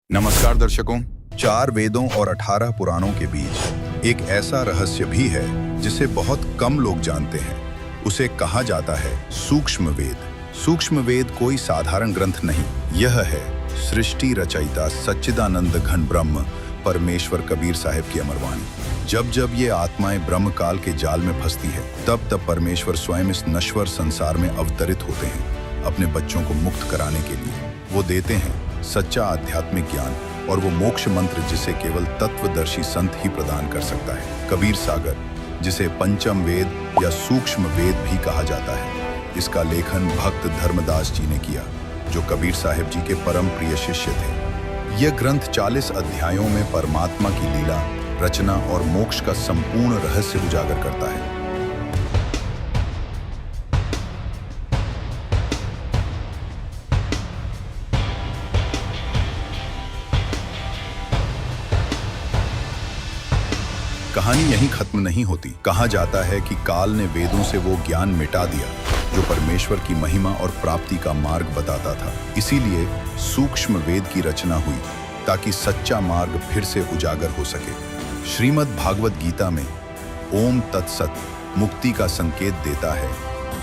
नमस्कार दर्शकों, 4 वेदों और 18 पुराणों के बीच एक ऐसा रहस्य भी है जिसे बहुत कम लोग जानते हैं। उसे कहा जाता है सूक्ष्म वेद। सूक्ष्म वेद कोई साधारण ग्रंथ नहीं, यह है सृष्टि रचयिता सच्चिदानंद घन ब्रह्म परमेश्वर कबीर साहिब की अमरवाणी। जब जब ये आत्माएं ब्रह्म काल के जाल में फंसती है, तब तब परमेश्वर स्वयं इस नश्वर संसार में अवतरित होते हैं अपने बच्चों को मुक्त कराने के लिए। वो देते हैं सच्चा आध्यात्मिक ज्ञान और वो मोक्ष मंत्र जिसे केवल तत्वदर्शी संत ही प्रदान कर सकता है। कबीर सागर, जिसे पंचम वेद या सूक्ष्म वेद भी कहा जाता है, इसका लेखन भक्त धर्मदास जी ने किया, जो कबीर साहिब जी के परम प्रिय शिष्य थे। यह ग्रंथ 40 अध्यायों में परमात्मा की लीला, रचना और मोक्ष का संपूर्ण रहस्य उजागर करता है। कहानी यहीं खत्म नहीं होती। कहा जाता है कि काल ने वेदों से वो ज्ञान मिटा दिया जो परमेश्वर की महिमा और प्राप्ति का मार्ग बताता था। इसीलिए सूक्ष्म वेद की रचना हुई ताकि सच्चा मार्ग फिर से उजागर हो सके। श्रीमद् भागवत गीता में ओम तत्सत मुक्ति का संकेत देता है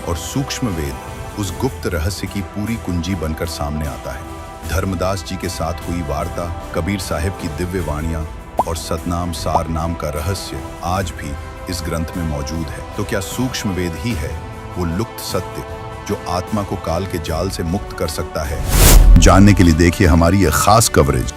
और सूक्ष्म वेद उस गुप्त रहस्य की पूरी कुंजी बनकर सामने आता है। धर्मदास जी के साथ हुई वार्ता, कबीर साहिब की दिव्य वाणियां और सतनाम सार नाम का रहस्य आज भी इस ग्रंथ में मौजूद है। तो क्या सूक्ष्म वेद ही है वो लुप्त सत्य जो आत्मा को काल के जाल से मुक्त कर सकता है? जानने के लिए देखिए हमारी यह खास कवरेज।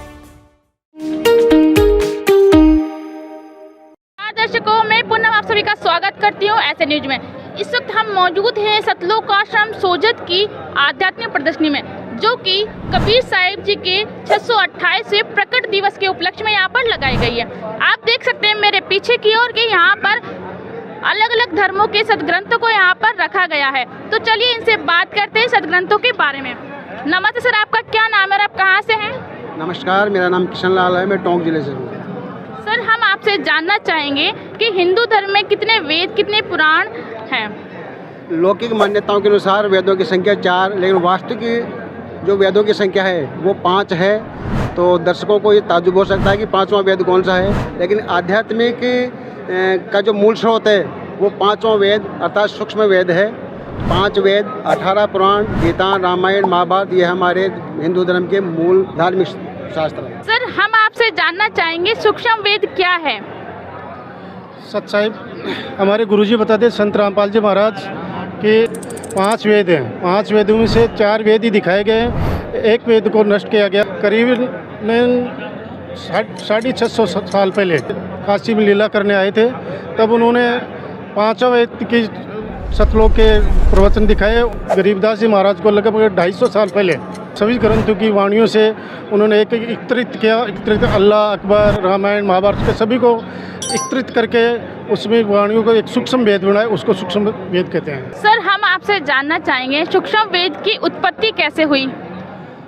दर्शकों, मैं पुनः आप सभी का स्वागत करती हूँ ऐसे न्यूज में। इस वक्त हम मौजूद हैं सतलोक आश्रम सोजत की आध्यात्मिक प्रदर्शनी में, जो कि कबीर साहिब जी के 628वें प्रकट दिवस के उपलक्ष्य में यहाँ पर लगाई गई है। आप देख सकते हैं मेरे पीछे की ओर कि यहाँ पर अलग अलग धर्मों के सदग्रंथों को यहाँ पर रखा गया है। तो चलिए इनसे बात करते हैं सदग्रंथों के बारे में। नमस्ते सर, आपका क्या नाम है और आप कहाँ से हैं? नमस्कार, मेरा नाम किशन लाल है, मैं टोंक जिले से हूँ। सर, हम आपसे जानना चाहेंगे कि हिंदू धर्म में कितने वेद, कितने पुराण हैं? लौकिक मान्यताओं के अनुसार वेदों की संख्या 4, लेकिन वास्तविक जो वेदों की संख्या है वो 5 है। तो दर्शकों को ये ताज्जुब हो सकता है कि 5वां वेद कौन सा है, लेकिन आध्यात्मिक का जो मूल स्रोत है वो 5वां वेद अर्थात सूक्ष्म वेद है। 5 वेद, 18 पुराण, गीता, रामायण, महाभारत, ये हमारे हिंदू धर्म के मूल धार्मिक शास्त्र हैं। सर, हम आपसे जानना चाहेंगे सूक्ष्म वेद क्या है? सत साहिब हमारे गुरुजी बताते संत रामपाल जी महाराज के 5 वेद हैं। 5 वेदों में से 4 वेद ही दिखाए गए हैं, एक वेद को नष्ट किया गया। करीबन 650 साल पहले काशी में लीला करने आए थे, तब उन्होंने 5वां वेद की सतलोक के प्रवचन दिखाए। गरीबदास जी महाराज को लगभग 250 साल पहले सभी ग्रंथों की वाणियों से उन्होंने एक एकत्रित किया। अल्लाह, अकबर, रामायण, महाभारत के सभी को एकत्रित करके उसमें वाणियों को एक सूक्ष्म वेद बनाए, उसको सूक्ष्म वेद कहते हैं। सर, हम आपसे जानना चाहेंगे सूक्ष्म वेद की उत्पत्ति कैसे हुई?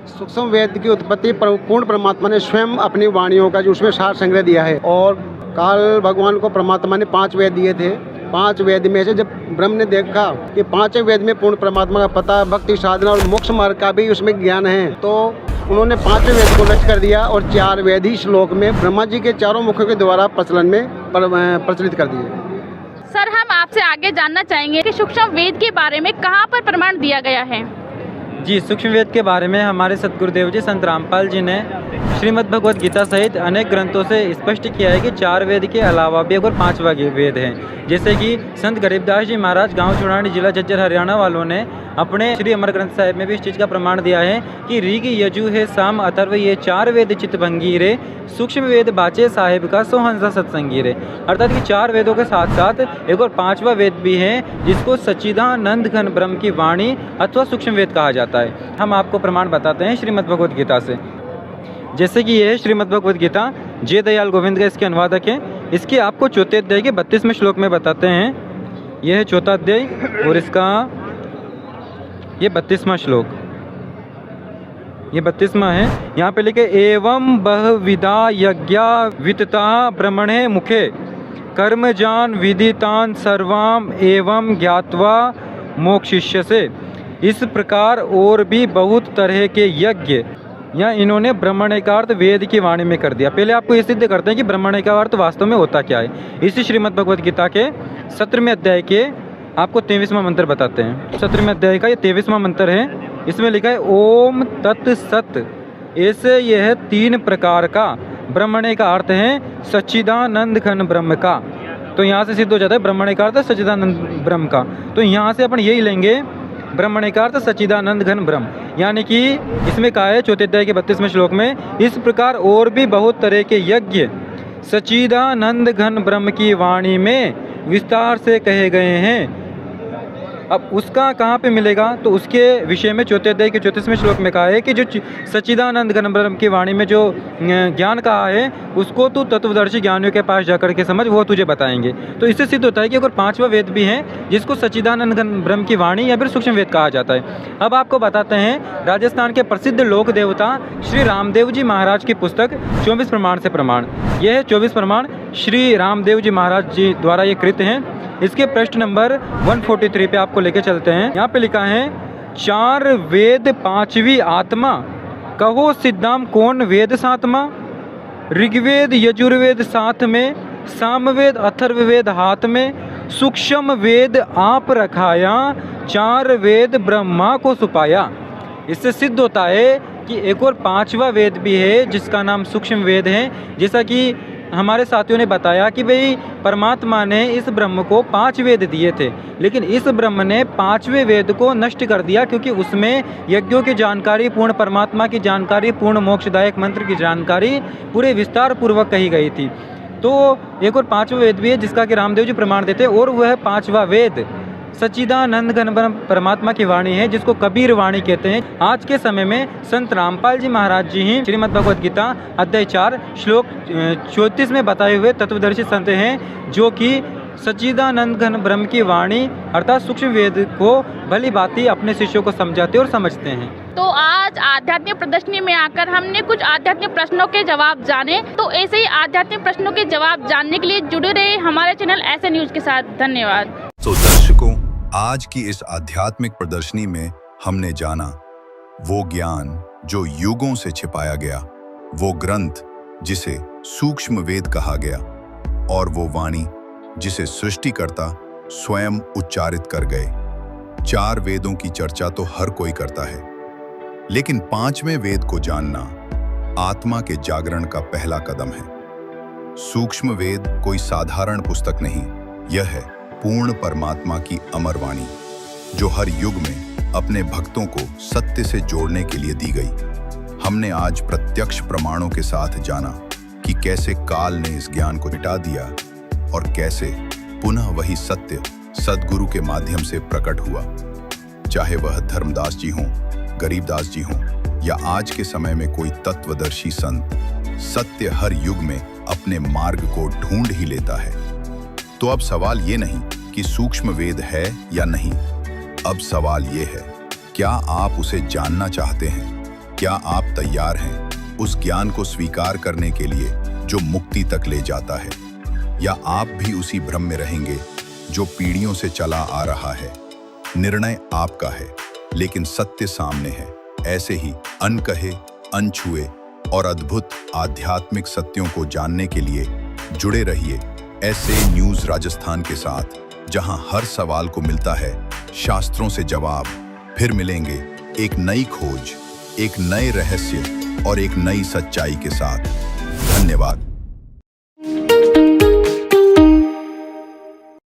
सूक्ष्म वेद की उत्पत्ति पूर्ण परमात्मा ने स्वयं अपनी वाणियों का जो उसमें सार संग्रह दिया है, और काल भगवान को परमात्मा ने 5 वेद दिए थे। 5 वेद में से जब ब्रह्म ने देखा कि 5 वेद में पूर्ण परमात्मा का पता, भक्ति, साधना और मोक्ष मार्ग का भी उसमें ज्ञान है, तो उन्होंने 5वें वेद को नष्ट कर दिया और 4 वेद ही श्लोक में ब्रह्मा जी के 4 मुखों के द्वारा प्रचलन में प्रचलित कर दिए। सर, हम आपसे आगे जानना चाहेंगे कि सूक्ष्म वेद के बारे में कहाँ पर प्रमाण दिया गया है? जी, सूक्ष्म वेद के बारे में हमारे सतगुरुदेव जी संत रामपाल जी ने श्रीमद् भगवत गीता सहित अनेक ग्रंथों से स्पष्ट किया है कि 4 वेद के अलावा भी एक और 5वां वेद है। जैसे कि संत गरीबदास जी महाराज गांव चुड़ानी, जिला झज्जर, हरियाणा वालों ने अपने श्री अमर ग्रंथ साहिब में भी इस चीज़ का प्रमाण दिया है कि ऋग, यजु है, साम, अथर्व, ये 4 वेद चित्तभंगी रे, सूक्ष्म वेद बाचे साहिब का सोहंसा सत्संगी रे। अर्थात कि 4 वेदों के साथ साथ एक और 5वां वेद भी है, जिसको सच्चिदानंद घन ब्रह्म की वाणी अथवा सूक्ष्म वेद कहा जाता है। हम आपको प्रमाण बताते हैं श्रीमद् भगवत गीता से। जैसे कि ये है श्रीमद् भगवत गीता, जय दयाल गोविंद का इसके अनुवादक है। इसके आपको चौथे अध्याय के 32वें श्लोक में बताते हैं। यह है चौथा अध्याय और इसका ये 32वां श्लोक, ये 32वां है। यहाँ पे लिखे एवं बहुविधा यज्ञा वितता ब्रह्मणे मुखे कर्मजान विदितान सर्वाम एवं ज्ञात्वा मोक्षिष्यसे। इस प्रकार और भी बहुत तरह के यज्ञ या इन्होंने ब्रह्मण्य का अर्थ वेद की वाणी में कर दिया। पहले आपको ये सिद्ध करते हैं कि ब्रह्मण्य का अर्थ वास्तव में होता क्या है। इसी श्रीमद् भगवद गीता के 17वें अध्याय के आपको 23वां मंत्र बताते हैं। 17वें अध्याय का ये 23वां मंत्र है। इसमें लिखा है ओम तत् सत। ऐसे यह 3 प्रकार का ब्रह्मण्य का अर्थ है सच्चिदानंद घन ब्रह्म का। तो यहाँ से सिद्ध हो जाता है ब्रह्मण्य का अर्थ सच्चिदानंद ब्रह्म का। तो यहाँ से अपन यही लेंगे ब्रह्मण्य का अर्थ सच्चिदानंद घन ब्रह्म, यानी कि इसमें कहा है 4 अध्याय के 32वें श्लोक में, इस प्रकार और भी बहुत तरह के यज्ञ सच्चिदानंद घन ब्रह्म की वाणी में विस्तार से कहे गए हैं। अब उसका कहाँ पे मिलेगा, तो उसके विषय में 4 अध्याय के 34वें श्लोक में कहा है कि जो सच्चिदानंद घन ब्रह्म की वाणी में जो ज्ञान कहा है उसको तू तत्वदर्शी ज्ञानियों के पास जाकर के समझ, वो तुझे बताएंगे। तो इससे सिद्ध होता है कि अगर 5वां वेद भी है जिसको सच्चिदानंद घन ब्रह्म की वाणी या फिर सूक्ष्म वेद कहा जाता है। अब आपको बताते हैं राजस्थान के प्रसिद्ध लोक देवता श्री रामदेव जी महाराज की पुस्तक 24 प्रमाण से प्रमाण। यह 24 प्रमाण श्री रामदेव जी महाराज जी द्वारा ये कृत हैं। इसके पृष्ठ नंबर 143 पे आपको लेके चलते हैं। यहाँ पे लिखा है 4 वेद 5वीं आत्मा, कहो सिद्धाम कौन वेद सातमा। ऋग्वेद यजुर्वेद साथ में, सामवेद अथर्ववेद हाथ में, सूक्ष्म वेद आप रखाया, 4 वेद ब्रह्मा को सुपाया। इससे सिद्ध होता है कि एक और 5वां वेद भी है जिसका नाम सूक्ष्म वेद है। जैसा कि हमारे साथियों ने बताया कि भाई परमात्मा ने इस ब्रह्म को 5 वेद दिए थे, लेकिन इस ब्रह्म ने 5वें वेद को नष्ट कर दिया क्योंकि उसमें यज्ञों की जानकारी, पूर्ण परमात्मा की जानकारी, पूर्ण मोक्षदायक मंत्र की जानकारी पूरे विस्तार पूर्वक कही गई थी। तो एक और 5वां वेद भी है जिसका कि रामदेव जी प्रमाण देते हैं, और वह 5वां वेद सच्चिदानंद घन ब्रह्म परमात्मा की वाणी है जिसको कबीर वाणी कहते हैं। आज के समय में संत रामपाल जी महाराज जी ही श्रीमद् भगवद गीता अध्याय 4 श्लोक 34 में बताए हुए तत्वदर्शी संत हैं जो कि सच्चिदानंद घन ब्रह्म की वाणी अर्थात सूक्ष्म वेद को भली भांति अपने शिष्यों को समझाते और समझते हैं। तो आज आध्यात्मिक प्रदर्शनी में आकर हमने कुछ आध्यात्मिक प्रश्नों के जवाब जाने। तो ऐसे ही आध्यात्मिक प्रश्नों के जवाब जानने के लिए जुड़े रहे हमारे चैनल ऐसे न्यूज के साथ। धन्यवाद। तो दर्शकों, आज की इस आध्यात्मिक प्रदर्शनी में हमने जाना वो ज्ञान जो युगों से छिपाया गया, वो ग्रंथ जिसे सूक्ष्म वेद कहा गया, और वो वाणी जिसे सृष्टिकर्ता स्वयं उच्चारित कर गए। 4 वेदों की चर्चा तो हर कोई करता है, लेकिन 5वें वेद को जानना आत्मा के जागरण का पहला कदम है। सूक्ष्म वेद कोई साधारण पुस्तक नहीं, यह है पूर्ण परमात्मा की अमर वाणी जो हर युग में अपने भक्तों को सत्य से जोड़ने के लिए दी गई। हमने आज प्रत्यक्ष प्रमाणों के साथ जाना कि कैसे काल ने इस ज्ञान को मिटा दिया और कैसे पुनः वही सत्य सद्गुरु के माध्यम से प्रकट हुआ। चाहे वह धर्मदास जी हों, गरीबदास जी हों या आज के समय में कोई तत्वदर्शी संत, सत्य हर युग में अपने मार्ग को ढूंढ ही लेता है। तो अब सवाल ये नहीं कि सूक्ष्म वेद है या नहीं, अब सवाल ये है, क्या आप उसे जानना चाहते हैं? क्या आप तैयार हैं उस ज्ञान को स्वीकार करने के लिए जो मुक्ति तक ले जाता है? या आप भी उसी भ्रम में रहेंगे जो पीढ़ियों से चला आ रहा है? निर्णय आपका है, लेकिन सत्य सामने है। ऐसे ही अनकहे, अनछुए और अद्भुत आध्यात्मिक सत्यों को जानने के लिए जुड़े रहिए ऐसे न्यूज़ राजस्थान के साथ, जहां हर सवाल को मिलता है शास्त्रों से जवाब। फिर मिलेंगे एक नई खोज, एक नए रहस्य और एक नई सच्चाई के साथ। धन्यवाद।